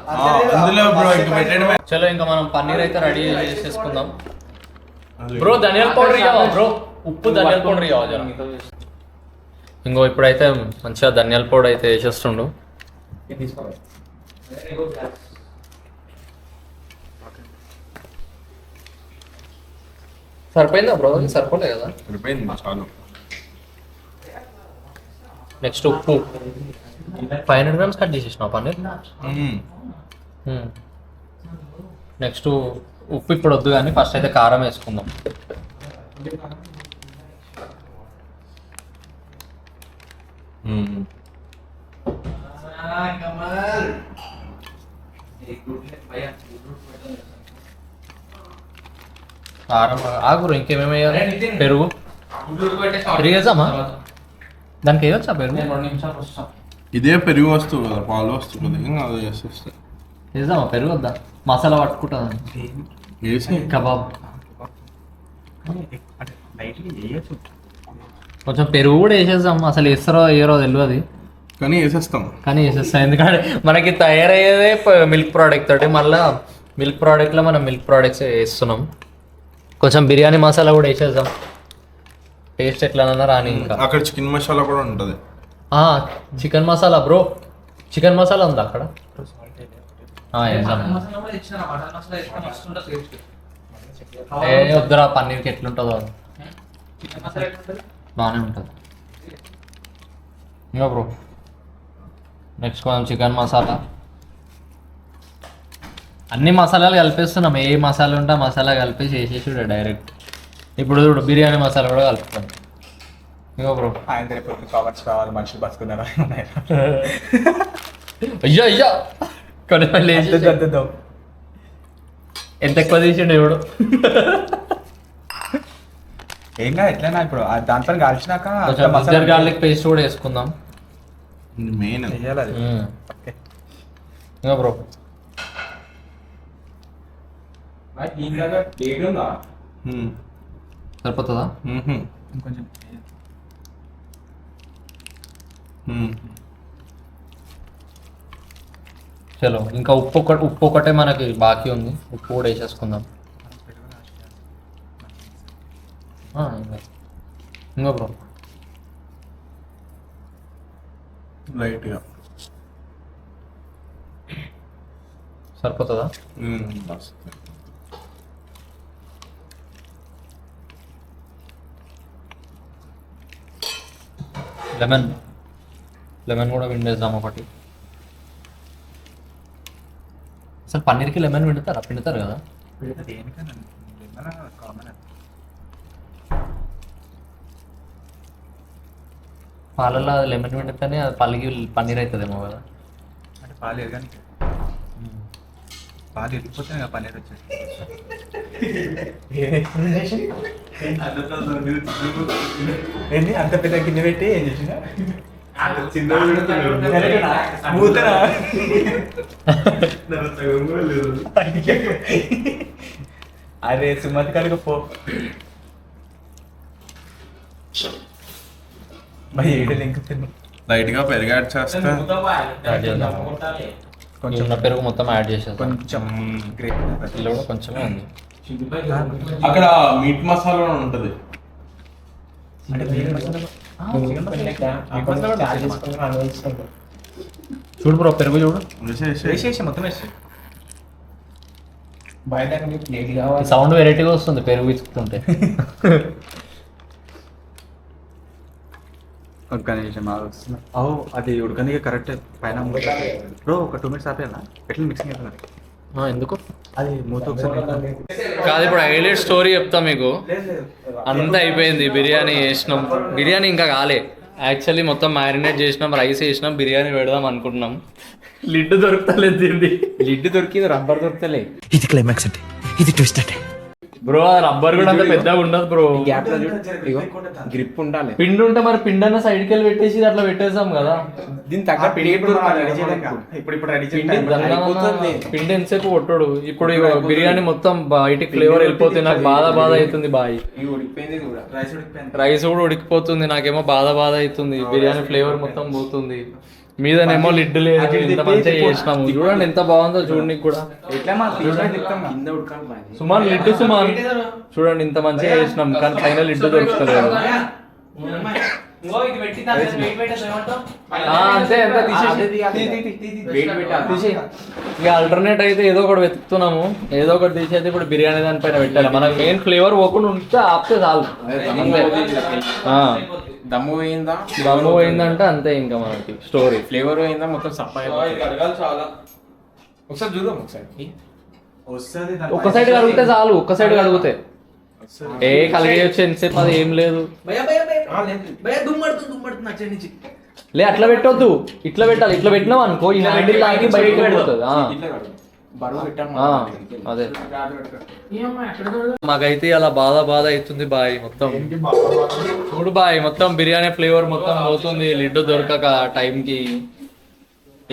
అందులో బ్రో. ఇంకా పెట్టడమే. చలో ఇంకా మనం పన్నీర్ అయితే రెడీ చేసేసుకుందాం. బ్రో ధనియాల పౌడర్ ఇవ్వవా బ్రో? ఉప్పు ధనియాల పౌడర్ ఇవ్వాలి. ఇంకో ఇప్పుడైతే మంచిగా ధనియాల పౌడర్ అయితే వేసేస్తుండు. సరిపోయిందా బ్రో? సరిపోలే కదా? సరిపోయింది చాలు. నెక్స్ట్ ఉప్పు 500 grams కట్ చేసేసినావు పన్నీర్. నెక్స్ట్ ఉప్పు ఇప్పుడు వద్దు కానీ ఫస్ట్ అయితే కారం వేసుకుందాం. కారం ఆగురు. ఇంకేమేమి వేయాలి? పెరుగు వేసామా? దానికి వేయొచ్చా పెరుగు? ఇదే పెరుగు వస్తువు కదా, పాలు వస్తువు కదా, ఇంకా అది వేసేస్తా. వేద్దామా పెరుగు? వద్దా? మసాలా పట్టుకుంటుంది వేసి కబాబ్. కొంచెం పెరుగు కూడా వేసేద్దాం. అసలు వేస్తారో వేయరో తెలియదు కానీ వేసేస్తాం. కానీ వేసేస్తాం. ఎందుకంటే మనకి తయారయ్యేదే మిల్క్ ప్రోడక్ట్ తోటి. మళ్ళీ మిల్క్ ప్రోడక్ట్లో మనం మిల్క్ ప్రోడక్ట్స్ వేస్తున్నాం. కొంచెం బిర్యానీ మసాలా కూడా వేసేద్దాం. టేస్ట్ ఎట్లా రాని. ఇంకా అక్కడ చికెన్ మసాలా కూడా ఉంటుంది. Chicken masala bro, chicken masala ఉందా అక్కడ? వద్దురా, పన్నీర్కి ఎట్లుంటుందో బాగానే ఉంటుంది. ఇంకా బ్రో నెక్స్ట్ కొంచెం చికెన్ మసాలా. అన్ని మసాలాలు కలిపేస్తున్నాం. ఏ మసాలా ఉంటే మసాలా కలిపేసి వేసేసి డైరెక్ట్. ఇప్పుడు చూడు బిర్యానీ మసాలా కూడా కలుపుతాం. ఇంకో బ్రో. ఆయన రేపు కామెంట్స్ రావాలి, మనుషులు బతుకున్నారా అయ్యా అయ్యా కొన్ని మళ్ళీ ఎంత ఎక్కువ తీసిండు ఎవడు. ఏం కాదు ఎట్లయినా ఇప్పుడు దాంతో కాల్చినాక కొంచెం జింజర్ గార్లిక్ పేస్ట్ కూడా వేసుకుందాం. మెయిన్ వేయాలి అది. ఓకే. ఇంకా బ్రో సరిపోతుందా? ఇంకొంచెం చలో ఇంకా ఉప్పు ఒకటే మనకి బాకీ ఉంది, ఉప్పు కూడా వేసేసుకుందాం. ఇంకా బ్రో లైట్గా సరిపోతుందా? లెమన్ కూడా పిండేద్దాం ఒకటి. అసలు పన్నీర్కి లెమన్ పిండుతారు కదా? పాలల్లో అది లెమన్ పిండితేనే అది పన్నీర్ అవుతుందేమో కదా. అంటే పాలు ఎరగాలి, పాలు ఎరిగిపోతే పన్నీర్ వచ్చేసి. ఏంటి అంత పెద్ద గిన్నె పెట్టి ఏం చేసిన అరే సుమతి కనుక పో భయ్ ఏడు లింక్ తిన్నా. లైట్గా పెరుగు యాడ్ చేస్తే యాడ్ చేద్దాం. కొంచెం పెరుగు మొత్తం యాడ్ చేసేద్దాం. కొంచెం గ్రేట్ ఇలా కూడా కొంచెమే ఉంది. అక్కడ మీట్ మసాలా ఉంటుంది. చూడు బ్రో పెరుగు చూడు, వేసేసి మొత్తం వేసి సౌండ్ వెరైటీగా వస్తుంది పెరుగు ఇచ్చుకుంటే. ఒక్క నిమిషం ఆలోచిస్తున్నా. అది ఉడకనికి కరెక్ట్ పైన బ్రో ఒక 2 minutes ఆపేయాలా? ఎట్లా మిక్సింగ్ అవుతుంది ఎందుకు అది మూత ఒకసారి కాదు. ఇప్పుడు హైలైట్ స్టోరీ చెప్తా మీకు. అంతా అయిపోయింది, బిర్యానీ చేసినాం. బిర్యానీ ఇంకా కాలే యాక్చువల్లీ, మొత్తం మ్యారినేట్ చేసినాం, రైస్ వేసినాం, బిర్యానీ పెడదాం అనుకుంటున్నాం. లిడ్ దొరుకుతలేదు దీన్ని. లిడ్ దొరికింది, రబ్బర్ దొరుకుతలే. ఇది క్లైమాక్స్ అంటే, ఇది ట్విస్ట్ అంటే. బ్రో ఆ రబ్బర్ కూడా అంత పెద్దగా ఉండదు బ్రో. గ్యాప్ లో గ్రిప్ ఉండాలి. పిండి ఉంటే మరి పిండి అన్న సైడ్కి వెళ్ళి పెట్టేసి అట్లా పెట్టేసాం కదా. దీని తగ్గ ఇప్పుడు రెడీ పిండి ఎంతసేపు కొట్టాడు. ఇప్పుడు ఇగో బిర్యానీ మొత్తం బయటికి ఫ్లేవర్ వెళ్ళిపోతుంది. నాకు బాధ అవుతుంది బాయ్. ఉడికిపోయింది కూడా. రైస్ కూడా ఉడికిపోతుంది, నాకేమో బాధ అవుతుంది. బిర్యానీ ఫ్లేవర్ మొత్తం పోతుంది. మీదనేమో లిడ్ లేదు. ఇంత మంచిగా చేసినాము, చూడండి ఎంత బాగుందో చూడడానికి కూడా. సుమాన్ లిడ్ సుమాన్ చూడండి ఇంత మంచిగా చేసినాం, కానీ పైన లిడ్ దొరుకుతలేదు. అంతే ఎంత తీసి ఇక ఆల్టర్నేట్ అయితే ఏదో ఒకటి వెతుకుతున్నాము. ఏదో ఒకటి తీసి అయితే ఇప్పుడు బిర్యానీ దానిపైన పెట్టాలి. మనకు మెయిన్ ఫ్లేవర్ పోకుండా ఉంటే ఆపితే చాలు. దమ్ము పోయిందా? దమ్ము పోయిందంటే అంతే ఇంకా మనకి స్టోరీ. ఫ్లేవర్ పోయిందా మొత్తం సప్పాయి. ఒకసారి చూద్దాం. ఒక్క సైడ్ కడిగితే చాలు, ఒక్క సైడ్ కడిగితే కలిగేయచ్చు ఎంతసేపు, అది ఏం లేదు. లే అట్లా పెట్టొద్దు, ఇట్లా పెట్టాలి. ఇట్లా పెట్టినాం అనుకో ఈ హ్యాండిల్ లాగి బయటకి పెడుతుంది. అదే మాకైతే అలా బాధ అవుతుంది బాయ్. మొత్తం చూడు బాయ్, మొత్తం బిర్యానీ ఫ్లేవర్ మొత్తం పోతుంది లిడ్ దొరకక టైంకి.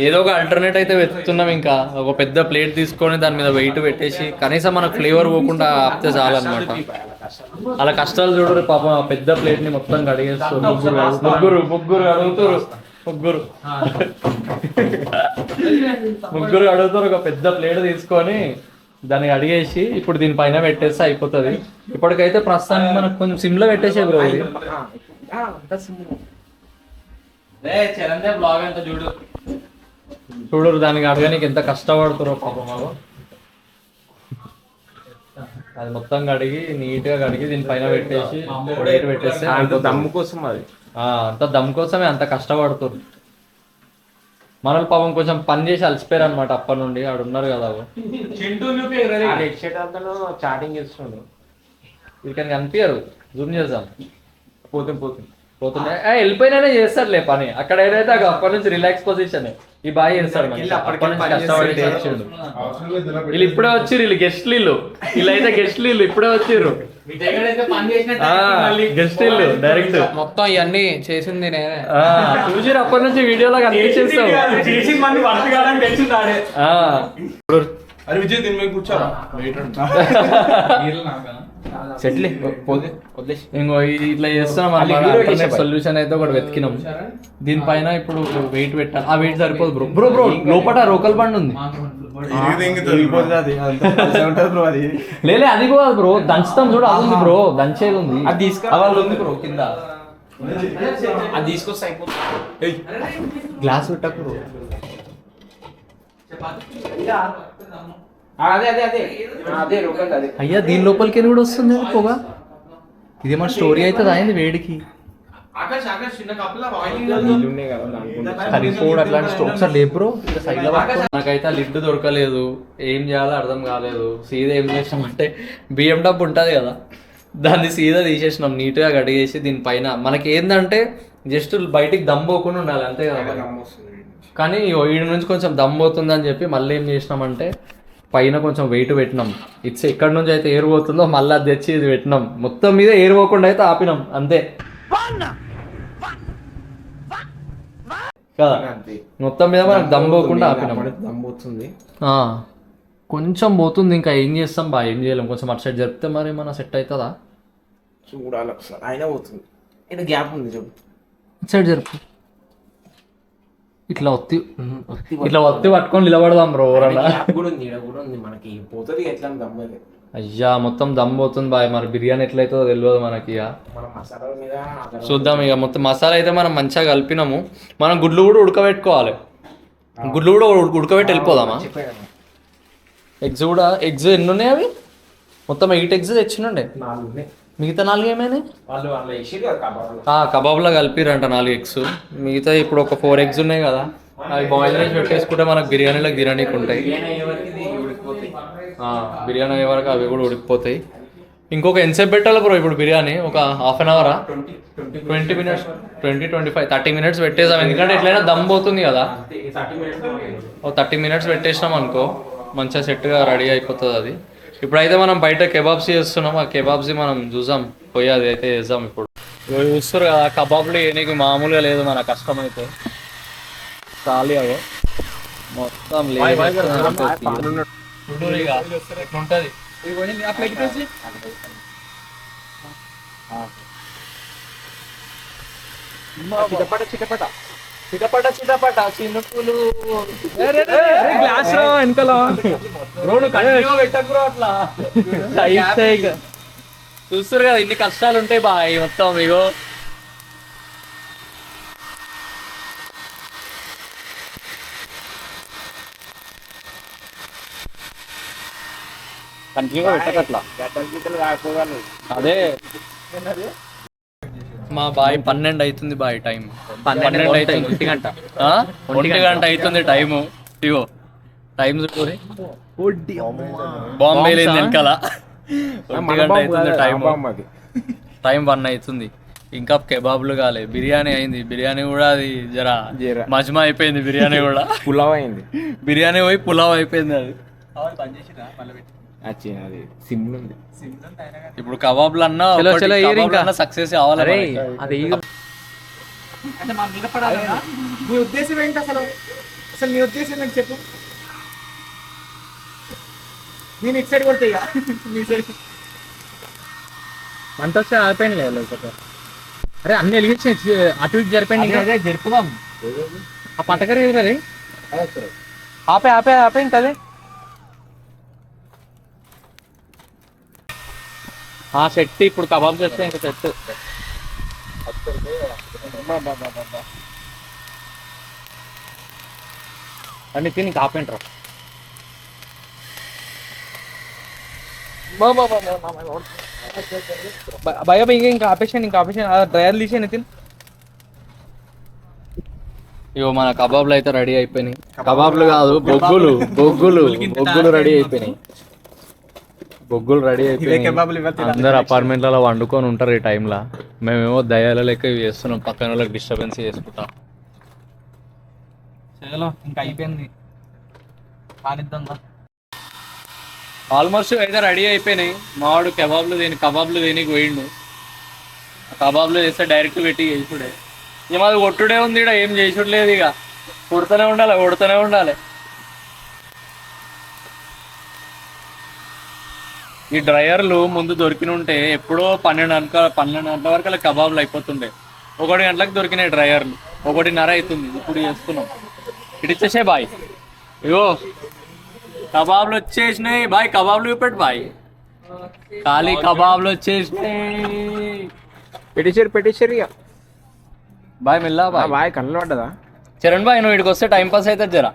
ఏదో ఒక ఆల్టర్నేట్ అయితే వెతుకుతున్నాం. ఇంకా ఒక పెద్ద ప్లేట్ తీసుకొని దాని మీద వెయిట్ పెట్టేసి కనీసం మనకు ఫ్లేవర్ పోకుండా ఆపితే చాలన్నమాట. అలా కష్టాలు చూడరు పాపం. ఆ పెద్ద ప్లేట్ ని మొత్తం కడిగేస్తారు. ముగ్గురు అడుగుతారు. ఒక పెద్ద ప్లేట్ తీసుకొని దాన్ని అడిగేసి ఇప్పుడు దీనిపైన పెట్టేస్తే అయిపోతుంది. ఇప్పటికైతే ప్రస్తుతానికి మనకు కొంచెం సిమ్లో పెట్టేసే బ్రో. ఇది బ్లాగ్ అంతా చూడరు దానికి అడగడానికి ఎంత కష్టపడుతారో పాపం. అది మొత్తం కడిగి నీట్ గా కడిగి దీనిపైన పెట్టేసి పెట్టేస్తే దమ్ము కోసం అది అంత దమ్ కోసమే అంత కష్టపడుతారు. మనల్ని పాపం కొంచెం పని చేసి అలసిపోయారు అనమాట అప్పటి నుండి. ఆడు ఉన్నారు కదా చాటింగ్ చేస్తున్నాడు. వీళ్ళకి కనిపించారు, జూమ్ చేద్దాం. పోతుంది పోతున్నాయి వెళ్ళిపోయినానే చేస్తాడులే పని. అక్కడ ఏదైతే అప్పటి నుంచి రిలాక్స్ పొజిషన్ ఈ బాగా చేస్తాడు మనిషి. అప్పటి నుంచి కష్టపడి చేసిండు. వీళ్ళు ఇప్పుడే వచ్చిర్రు, వీళ్ళు గెస్ట్ వీళ్ళు అయితే గెస్ట్ వీళ్ళు ఇప్పుడే వచ్చిర్రు. గెస్ట్ వీళ్ళు డైరెక్ట్ మొత్తం ఇవన్నీ చేసింది నేనే. చూసిరు అప్పటి నుంచి వీడియోలో కనిపించేస్తావు. అరే విజయ్ దీని మీద కూర్చోరా సెటిల్ ఇంకో ఇట్లా చేస్తున్నాం. సొల్యూషన్ అయితే ఒకటి వెతికినాం. దీనిపైన ఇప్పుడు వెయిట్ పెట్టాలి. ఆ వెయిట్ సరిపోదు బ్రో. బ్రో బ్రో లోపల రోకల్ బండి ఉంది. లేలే అది కూడా బ్రో దంచుతాం చూడు, అది ఉంది బ్రో, దంచేది ఉంది. అది తీసుకురావాలి ఉంది బ్రో కింద. అది తీసుకొస్తే అయిపోతుంది. గ్లాస్ పెట్టకు బ్రో. అదే రోకల్ అదే. అయ్యా దీని లోపలికి కూడా వస్తుంది పొగ. ఇదేమో స్టోరీ అవుతుంది అయింది వేడికి. కరిగిపోవడం అట్లాంటి స్టోక్స్ లేవు బ్రో. నాకైతే లిడ్ దొరకలేదు, ఏం చేయాలో అర్థం కాలేదు. సీదా ఏం చేసినాం అంటే BMW ఉంటుంది కదా, దాన్ని సీదా తీసేసినాం నీట్గా కడిగేసి. దీనిపైన మనకి ఏంటంటే జస్ట్ బయటికి దమ్ పోకుండా ఉండాలి అంతే కదా. కానీ వీడి నుంచి కొంచెం దమ్ పోతుంది అని చెప్పి మళ్ళీ ఏం చేసినామంటే పైన కొంచెం వెయిట్ పెట్టినాం. ఇట్స్ ఎక్కడి నుంచి అయితే ఎయిర్ పోతుందో మళ్ళీ అది తెచ్చి ఇది పెట్టినాం. మొత్తం మీద ఎయిర్ పోకుండా అయితే ఆపినాం అంతే కదా. మొత్తం మీద మనకు దమ్ పోకుండా ఆపినాం. దమ్ పోతుంది, కొంచెం పోతుంది. ఇంకా ఏం చేస్తాం బా, ఏం చేయలేం. కొంచెం అటు సైడ్ జరిపితే మరి మన సెట్ అవుతుందా చూడాలి ఒకసారి. అయినా పోతుంది, ఇక్కడ గ్యాప్ ఉంది చూడు. ఇటు సైడ్ జరుపు. ఇట్లా ఒత్తి పట్టుకొని నిలబడదాం బ్రో. కూడా ఉంది, ఇక్కడ కూడా ఉంది. మనకి పోతుంది ఎట్లా దమ్ అయితే. అయ్యా మొత్తం దమ్ పోతుంది బాయ్. మరి బిర్యానీ ఎట్లయితుందో తెలియదు మనకి. ఇక మన మసాలా మీద చూద్దాం. ఇక మొత్తం మసాలా అయితే మనం మంచిగా కలిపినాము. మనం గుడ్లు కూడా ఉడకబెట్టుకోవాలి. గుడ్లు కూడా ఉడకబెట్టి వెళ్ళిపోదామా? ఎగ్స్ ఎన్ని ఉన్నాయి అవి? మొత్తం 8 eggs తెచ్చినుండే. 4 ఉన్నాయి. మిగతా 4 ఏమైనాయి? వాళ్ళు వేసి కబాబ్ కబాబ్లో కలిపిరంట 4 eggs. మిగతా ఇప్పుడు ఒక 4 eggs ఉన్నాయి కదా, అవి బాయిల్ చేసి పెట్టేసుకుంటే మనకు బిర్యానీలకు తినడానికి ఉంటాయి. బిర్యానీ అయ్యే వరకు అవి కూడా ఉడికిపోతాయి. ఇంకొక ఎంతసేపు పెట్టాలి బ్రో ఇప్పుడు బిర్యానీ? ఒక హాఫ్ అన్ అవరా? 20 minutes, 20-25, 30 minutes పెట్టేసాం. ఎందుకంటే ఎట్లయినా దమ్ పోతుంది కదా. 30 minutes పెట్టేసినాం అనుకో, మంచిగా సెట్గా రెడీ అయిపోతుంది అది. ఇప్పుడైతే మనం బయట కెబాబ్స్ చేస్తున్నాం. ఆ కెబాబ్స్ మనం చూసాం, పోయి అది అయితే చేద్దాం. ఇప్పుడు చూస్తారు కదా కబాబ్లు వేయడానికి మామూలుగా లేదు మన కష్టం అయితే. ఖాళీ అవో మొత్తం లేదు. చిటపట చిన్నప్పులు గ్లాస్ వెనకాల పెట్టకు అట్లా చూస్తారు కదా ఇన్ని కష్టాలు ఉంటాయి బాయ్ మొత్తం. ఇగో కంటిన్యూగా పెట్టకట్లా. అదే మా బాయ్ 12 అవుతుంది బాయ్. టైం 12 అవుతుంది. 1 గంట 1 గంట అవుతుంది టైము. ఇగో టైం చూడు, బాంబే లేదు వెనకాల. 1 గంట అవుతుంది టైం 1 అవుతుంది. ఇంకా కెబాబ్లు కాలే, బిర్యానీ అయింది. బిర్యానీ కూడా అది జరా మజ్మా అయిపోయింది. బిర్యానీ కూడా పులావ్ అయింది. బిర్యానీ పోయి పులావ్ అయిపోయింది. అది సిమ్ ఉంది. ఇప్పుడు కబాబ్లు అన్నా సక్సెస్ కావాలి. అది నీ ఉద్దేశం ఏంటి అసలు? నీ ఉద్దేశం ఏంటి చెప్పు. నేను ఇటు సైడ్ కొడతా. నీ సైడ్ మంట వస్తే ఆపేయండి లేదు. అరే అన్ని వెలిగించి అటు ఇటు జరిపండి. జరుపుదాం. ఆ పంటకరి అది ఆపే ఆపే ఆపే ఇంకా అదే సెట్. ఇప్పుడు కబాబ్ చేస్తే ఇంకా సెట్. అన్ని తిని ఆపేంటారు. భయ ఇంకా ఆపేసాను. డ్రైయర్ తీసాను తిని. ఇగో మన కబాబ్లు అయితే రెడీ అయిపోయినాయి. కబాబ్లు కాదు బొగ్గులు రెడీ అయిపోయినాయి. బొగ్గులు రెడీ ఇవే అయిపోయి కెబాబులు ఇవ్వాలి అందరు అపార్ట్మెంట్లలో వండుకొని ఉంటారు ఈ టైంలో. మేమేమో దయాల లెక్క ఇవి చేస్తున్నాం, పక్కన వాళ్ళకి డిస్టర్బెన్స్ చేసుకుంటాం. చలో ఇంకా అయిపోయింది, కానిద్దాం. ఆల్మోస్ట్ అయితే రెడీ అయిపోయినాయి. మావాడు కబాబ్లు దేనికి పోయిండు. కబాబ్లు చేస్తే డైరెక్ట్ పెట్టి చేసుడే. ఇక మాది కొట్టుడే ఉంది, ఇక్కడ ఏం చేసుడలేదు. ఇక కొడుతూనే ఉండాలి. ఈ డ్రైయర్లు ముందు దొరికిన ఉంటే ఎప్పుడో 12 గంటల వరకు అలా కబాబ్లు అయిపోతుండే. 1 గంటలకు దొరికినాయి డ్రైయర్లు, 1:30 అవుతుంది ఇప్పుడు చేస్తున్నాం. ఇటు ఇచ్చేసే బాయ్, ఇగో కబాబ్లు వచ్చేసినాయి బాయ్. కబాబ్లు చూపెట్టు బాయ్, ఖాళీ కబాబ్లు వచ్చేసినాయి. పెట్టేసారు ఇక బాయ్ మెల్లా బాయ్. బాయ్ కళ్ళు పడ్డదా? చరణ్ బాయ్, నువ్వు ఇక్కడికి వస్తే టైం పాస్ అవుతుంది జరా.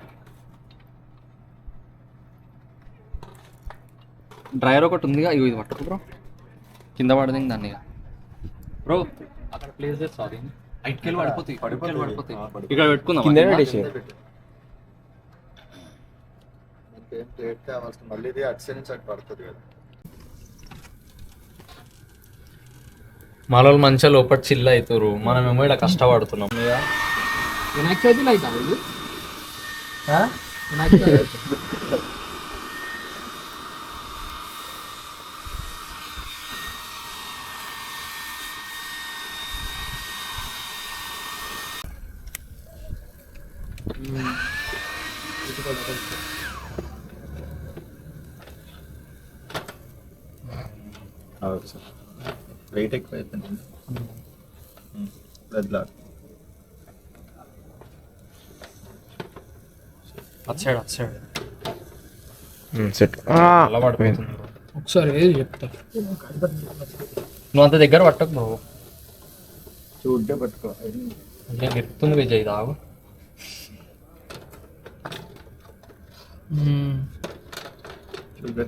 డ్రైవర్ ఒకటి ఉందిగా, ఇది పట్టుకో బ్రో, కింద పడదు దాన్ని. బ్రో అక్కడ ప్లేస్ చేసి సారీ ఐట్కెళ్ళి పడిపోతాయి. ఇక్కడ పెట్టుకుందాం. కింద పెట్టేసి మనోళ్ళు మంచిగా లోపల చిల్ అవుతారు, మనమేమో ఇక్కడ కష్టపడుతున్నాం. వినాయక చవితిలో అవుతా ఇది వినాయక చవితి. వెయిట్ ఎక్కువ అయిపోయింది. అటు సెట్ అలా పడిపోతుంది. ఒకసారి ఏది చెప్తా. నువ్వు అంత దగ్గర పట్టకు బ్రో, చూడ్డే పట్టుకో. నేను ఎత్తుంది విజయ్ తాగు.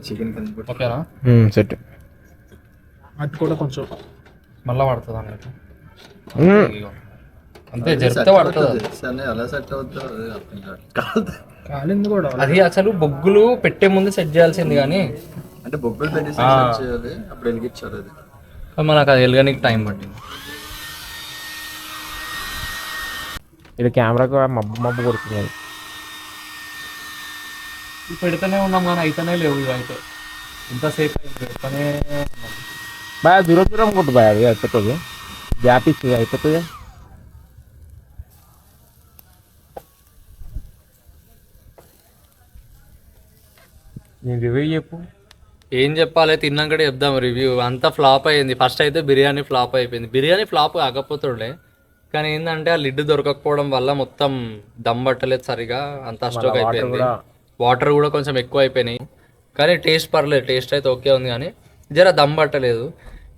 చికెన్ ఓకేనా సెట్. అటు కూడా కొంచెం మళ్ళా పడుతుంది అన్నట్టు. అంతే జరిగితే పడుతుంది. అలా సెట్ అవుతుంది. కాలింది కూడా అది అసలు బొగ్గులు పెట్టే ముందు సెట్ చేయాల్సింది, కానీ అంటే బొగ్గులు పెట్టి సెట్ చేయాలి, అప్పుడు వెలిగించారు. అది మనకు అది వెలగడానికి టైం పట్టింది. ఇది కెమెరాకు మబ్బు కొడుతుంది. పెడితేనే ఉన్నాం కానీ అయితేనే లేవు. ఇవి అయితే ఇంతసేపు పెడితేనే ఉన్నాం. బాగా దూరం కొట్టు బాగా, అది అయిపోతుంది. గ్యాప్ ఇచ్చి అయిపోతుంది. నేను రివ్యూ చెప్పు. ఏం చెప్పాలి, తిన్నాకడే చెప్దాం రివ్యూ. అంతా ఫ్లాప్ అయింది. ఫస్ట్ అయితే బిర్యానీ ఫ్లాప్ అయిపోయింది. బిర్యానీ ఫ్లాప్ కాకపోతుండే, కానీ ఏంటంటే ఆ లిడ్ దొరకకపోవడం వల్ల మొత్తం దమ్ పట్టలేదు సరిగా, అంతా స్టోక్ అయిపోయింది. వాటర్ కూడా కొంచెం ఎక్కువ అయిపోయినాయి, కానీ టేస్ట్ పర్లేదు. టేస్ట్ అయితే ఓకే ఉంది, కానీ జర దమ్ పట్టలేదు.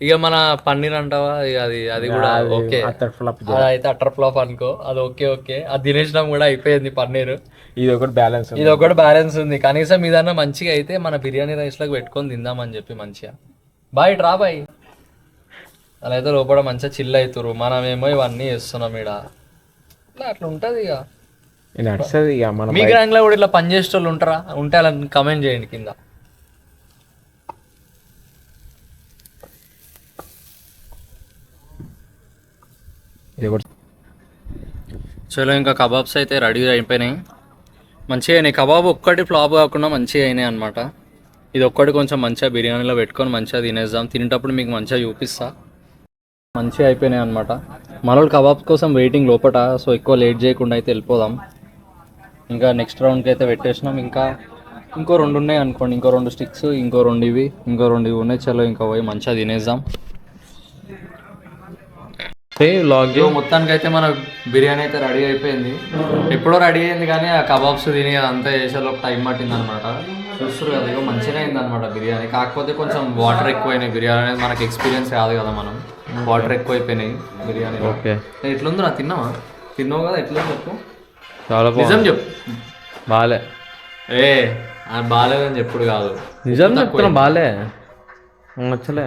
ఇక మన పన్నీర్ అంటావా, ఇక అది కూడా ఓకే, అయితే అటర్ ఫ్లాప్ అనుకో. అది ఓకే, అది తినేసినాం కూడా, అయిపోయింది పన్నీర్. ఇది ఒకటి బ్యాలెన్స్ ఉంది. కనీసం ఇదన్నా మంచిగా అయితే మన బిర్యానీ రైస్లోకి పెట్టుకొని తిందామని చెప్పి మంచిగా. బాయ్ రా బాయ్. అలా అయితే లోపల మంచిగా చిల్ అవుతారు, మనమేమో ఇవన్నీ చేస్తున్నాం ఇక్కడ. అట్లా ఉంటుంది ఇక. మీ గ్యాంగ్లో కూడా ఇట్లా పని చేసే వాళ్ళు ఉంటారా? ఉంటే అలా కమెంట్ చేయండి కింద. చలో ఇంకా కబాబ్స్ అయితే రెడీ అయిపోయినాయి, మంచిగా అయినాయి. కబాబ్ ఒక్కటి ఫ్లాప్ కాకుండా మంచిగా అయినాయి అనమాట. ఇది ఒక్కటి కొంచెం మంచిగా బిర్యానీలో పెట్టుకొని మంచిగా తినేద్దాం. తినేటప్పుడు మీకు మంచిగా చూపిస్తా. మంచిగా అయిపోయినాయి అనమాట. మనోళ్ళు కబాబ్ కోసం వెయిటింగ్ లోపట, సో ఎక్కువ లేట్ చేయకుండా అయితే వెళ్ళిపోదాం. ఇంకా నెక్స్ట్ రౌండ్కి అయితే పెట్టేసినాం. ఇంకో 2 ఉన్నాయి అనుకోండి, ఇంకో 2 స్టిక్స్, ఇంకో 2 ఇవి ఉన్నాయి. చలో ఇంకా పోయి మంచిగా తినేద్దాం. మొత్తానికి అయితే మన బిర్యానీ అయితే రెడీ అయిపోయింది. ఎప్పుడో రెడీ అయింది, కానీ ఆ కబాబ్స్ తిని అంతా చేసేలోపు టైం పట్టింది అనమాట. చూస్తారు కదా, ఇక మంచిగా అయింది అనమాట బిర్యానీ. కాకపోతే కొంచెం వాటర్ ఎక్కువైనాయి. బిర్యానీ అనేది మనకి ఎక్స్పీరియన్స్ కాదు కదా, మనం వాటర్ ఎక్కువైపోయినాయి బిర్యానీ. ఓకే, ఎట్లుందో నా తిన్నావు కదా, ఎట్లా చెప్పు, చాలా నిజం చెప్పు. బాలే బాగాలేదని చెప్పుడు కాదు, నిజం చెప్తున్నా. బాలే నచ్చలే.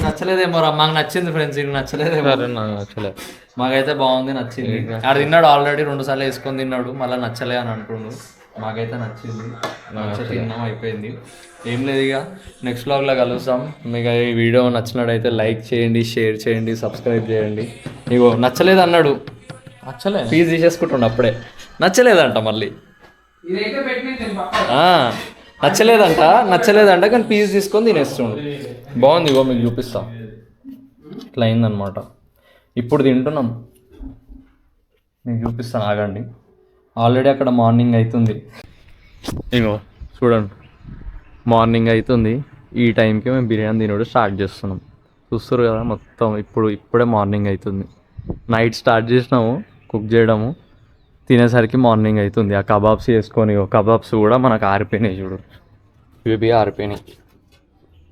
నచ్చలేదేమో రా, మాకు నచ్చింది ఫ్రెండ్స్, ఇది నచ్చలేదేమో. సరే నాకు నచ్చలేదు. మాకైతే బాగుంది, నచ్చింది. ఆడు తిన్నాడు ఆల్రెడీ 2 సార్లు వేసుకొని తిన్నాడు, మళ్ళీ నచ్చలే అని అంటుండు. మాకైతే నచ్చింది, తిన్నాం, అయిపోయింది. ఏం లేదు, ఇక నెక్స్ట్ వ్లాగ్లో కలుస్తాం. మీకు ఈ వీడియో నచ్చినట్టయితే లైక్ చేయండి, షేర్ చేయండి, సబ్స్క్రైబ్ చేయండి. ఇగో నచ్చలేదు అన్నాడు, నచ్చలేదు. ఫీజు తీసేసుకుంటుండు అప్పుడే. నచ్చలేదంట మళ్ళీ, నచ్చలేదంట కానీ పీస్ తీసుకొని తినేస్తుండు. బాగుంది, ఇగో మీకు చూపిస్తా. ఇట్లా అయిందనమాట. ఇప్పుడు తింటున్నాం, మీకు చూపిస్తాను, ఆగండి. ఆల్రెడీ అక్కడ మార్నింగ్ అవుతుంది, ఇగో చూడండి, మార్నింగ్ అవుతుంది. ఈ టైంకి మేము బిర్యానీ తినడం స్టార్ట్ చేస్తున్నాం. చూస్తారు కదా మొత్తం, ఇప్పుడే మార్నింగ్ అవుతుంది. నైట్ స్టార్ట్ చేసినాము కుక్ చేయడము, తినేసరికి మార్నింగ్ అవుతుంది. ఆ కబాబ్స్ వేసుకొని, కబాబ్స్ కూడా మనకు ఆరిపోయినాయి చూడు, ఇవి ఆరిపోయినాయి,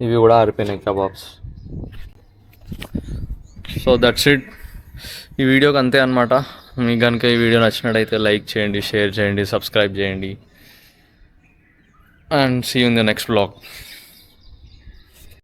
ఇవి కూడా ఆరిపోయినాయి కబాబ్స్. సో దట్స్ ఇట్, ఈ వీడియోకి అంతే అనమాట. మీకు కనుక ఈ వీడియో నచ్చినట్టయితే లైక్ చేయండి, షేర్ చేయండి, సబ్స్క్రైబ్ చేయండి. And see you in the next vlog.